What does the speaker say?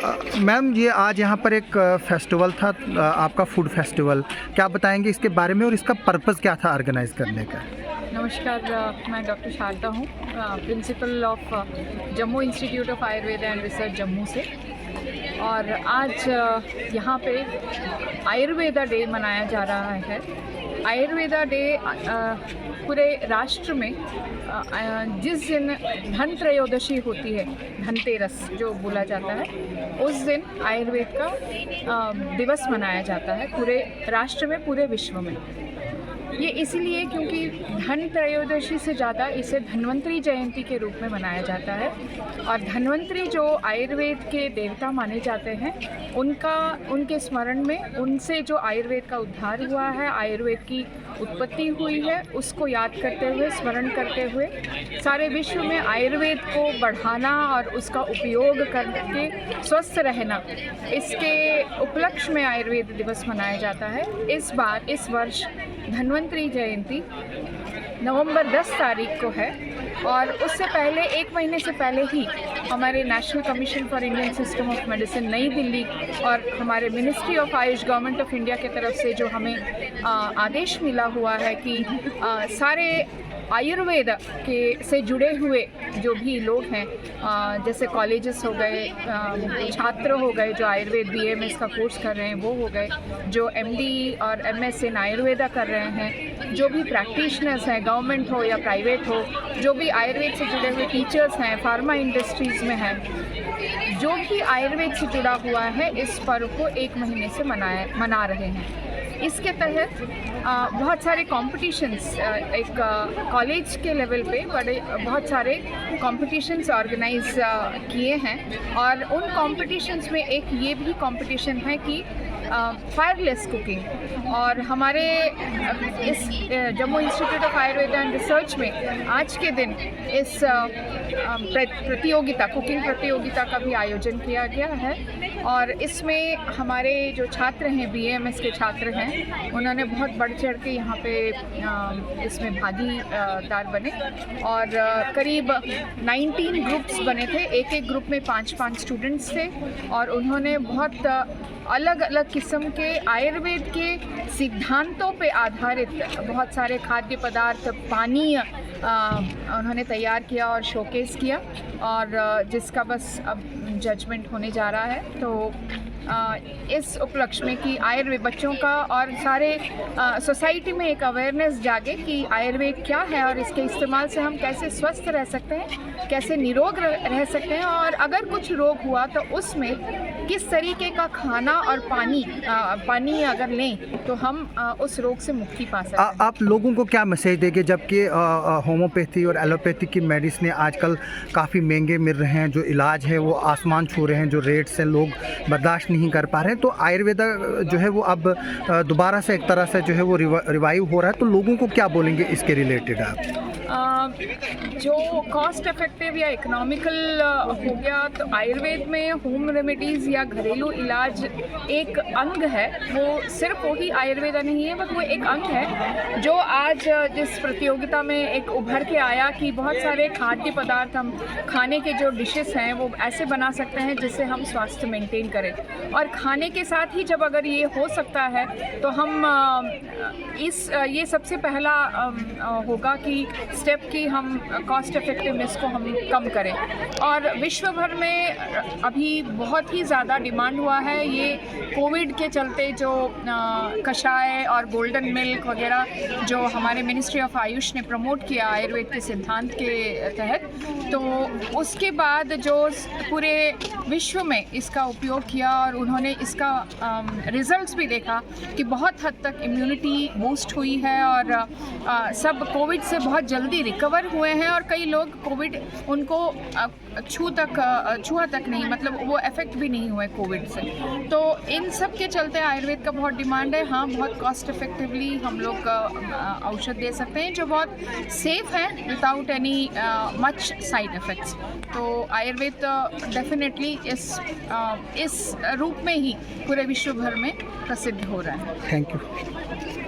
Ma'am, ये आज यहाँ पर एक फेस्टिवल था, आपका फूड फेस्टिवल, क्या बताएंगे इसके बारे में और इसका पर्पस क्या था ऑर्गेनाइज करने का? नमस्कार, मैं डॉक्टर शारदा हूँ, principle of Jammu institute of Ayurveda and research Jammu से। और आज यहाँ पे आयुर्वेदा डे मनाया जा रहा है। आयुर्वेदा डे पूरे राष्ट्र में जिस दिन धन त्रयोदशी होती है, धनतेरस जो बोला जाता है, उस दिन आयुर्वेद का दिवस मनाया जाता है पूरे राष्ट्र में, पूरे विश्व में। ये इसीलिए क्योंकि धन त्रयोदशी से ज़्यादा इसे धन्वंतरी जयंती के रूप में मनाया जाता है। और धन्वंतरी जो आयुर्वेद के देवता माने जाते हैं, उनके स्मरण में, उनसे जो आयुर्वेद का उद्धार हुआ है, आयुर्वेद की उत्पत्ति हुई है, उसको याद करते हुए, स्मरण करते हुए सारे विश्व में आयुर्वेद को बढ़ाना और उसका उपयोग करके स्वस्थ रहना, इसके उपलक्ष्य में आयुर्वेद दिवस मनाया जाता है। इस वर्ष धन्वंतरी जयंती नवंबर 10 तारीख को है। और उससे पहले, एक महीने से पहले ही, हमारे national commission for Indian system of medicine नई दिल्ली और हमारे ministry of Ayush, government of India की तरफ से जो हमें आदेश मिला हुआ है कि सारे आयुर्वेद से जुड़े हुए जो भी लोग हैं, जैसे कॉलेजेस हो गए, छात्र हो गए जो आयुर्वेद BAMS का कोर्स कर रहे हैं वो हो गए, जो MD और MS इन आयुर्वेदा कर रहे हैं, जो भी प्रैक्टिशनर्स हैं, गवर्नमेंट हो या प्राइवेट हो, जो भी आयुर्वेद से जुड़े हुए टीचर्स हैं, फार्मा इंडस्ट्रीज़ में हैं, जो भी आयुर्वेद से जुड़ा हुआ है, इस पर्व को एक महीने से मना रहे हैं। इसके तहत बहुत सारे कॉम्पिटिशन्स, एक कॉलेज के लेवल पे बहुत सारे कॉम्पिटिशन्स ऑर्गेनाइज किए हैं। और उन कॉम्पिटिशन्स में एक ये भी कॉम्पिटिशन है कि फायरलेस कुकिंग। और हमारे इस Jammu institute of Ayurveda and research में आज के दिन इस प्रतियोगिता, कुकिंग प्रतियोगिता का भी आयोजन किया गया है। और इसमें हमारे जो छात्र हैं, BAMS के छात्र हैं, उन्होंने बहुत बढ़ चढ़ के यहाँ पे इसमें भागीदार बने। और करीब 19 ग्रुप्स बने थे, एक ग्रुप में 5-5 स्टूडेंट्स थे। और उन्होंने बहुत अलग अलग किस्म के आयुर्वेद के सिद्धांतों पे आधारित बहुत सारे खाद्य पदार्थ, पानीय उन्होंने तैयार किया और शोकेस किया, और जिसका बस अब जजमेंट होने जा रहा है। तो इस उपलक्ष्य में कि आयुर्वेद बच्चों का और सारे सोसाइटी में एक अवेयरनेस जागे कि आयुर्वेद क्या है और इसके इस्तेमाल से हम कैसे स्वस्थ रह सकते हैं, कैसे निरोग रह सकते हैं, और अगर कुछ रोग हुआ तो उसमें किस तरीके का खाना और पानी अगर लें तो हम उस रोग से मुक्ति पा सकते हैं। आप लोगों को क्या मैसेज देंगे, जबकि होम्योपैथी और एलोपैथी की मेडिसिन आजकल काफ़ी महंगे मिल रहे हैं, जो इलाज है वो आसमान छू रहे हैं, जो रेट्स हैं लोग बर्दाश्त नहीं कर पा रहे हैं, तो आयुर्वेदा जो है वो अब दोबारा से एक तरह से जो है वो रिवाइव हो रहा है, तो लोगों को क्या बोलेंगे इसके रिलेटेड आप? जो कॉस्ट इफेक्टिव या इकोनॉमिकल हो गया, तो आयुर्वेद में होम रेमेडीज़ या घरेलू इलाज एक अंग है। वो सिर्फ वही आयुर्वेदा नहीं है, बट वो एक अंग है जो आज जिस प्रतियोगिता में एक उभर के आया कि बहुत सारे खाद्य पदार्थ, हम खाने के जो डिशेस हैं वो ऐसे बना सकते हैं जिससे हम स्वास्थ्य मेंटेन करें। और खाने के साथ ही जब अगर ये हो सकता है तो हम ये सबसे पहला होगा कि स्टेप कि हम कॉस्ट इफेक्टिवनेस को हम कम करें। और विश्व भर में अभी बहुत ही ज़्यादा डिमांड हुआ है ये कोविड के चलते, जो कषाय और गोल्डन मिल्क वगैरह जो हमारे मिनिस्ट्री ऑफ आयुष ने प्रमोट किया आयुर्वेद के सिद्धांत के तहत, तो उसके बाद जो पूरे विश्व में इसका उपयोग किया और उन्होंने इसका रिजल्ट्स भी देखा कि बहुत हद तक इम्यूनिटी बूस्ट हुई है और सब कोविड से बहुत जल्दी रिकवर हुए हैं। और कई लोग कोविड उनको छुआ तक नहीं, मतलब वो इफेक्ट भी नहीं हुए कोविड से। तो इन सब के चलते आयुर्वेद का बहुत डिमांड है। हाँ, बहुत कॉस्ट इफेक्टिवली हम लोग औषध दे सकते हैं जो बहुत सेफ है, without any much side effects. तो आयुर्वेद डेफिनेटली इस रूप में ही पूरे विश्व भर में प्रसिद्ध हो रहा है। Thank you.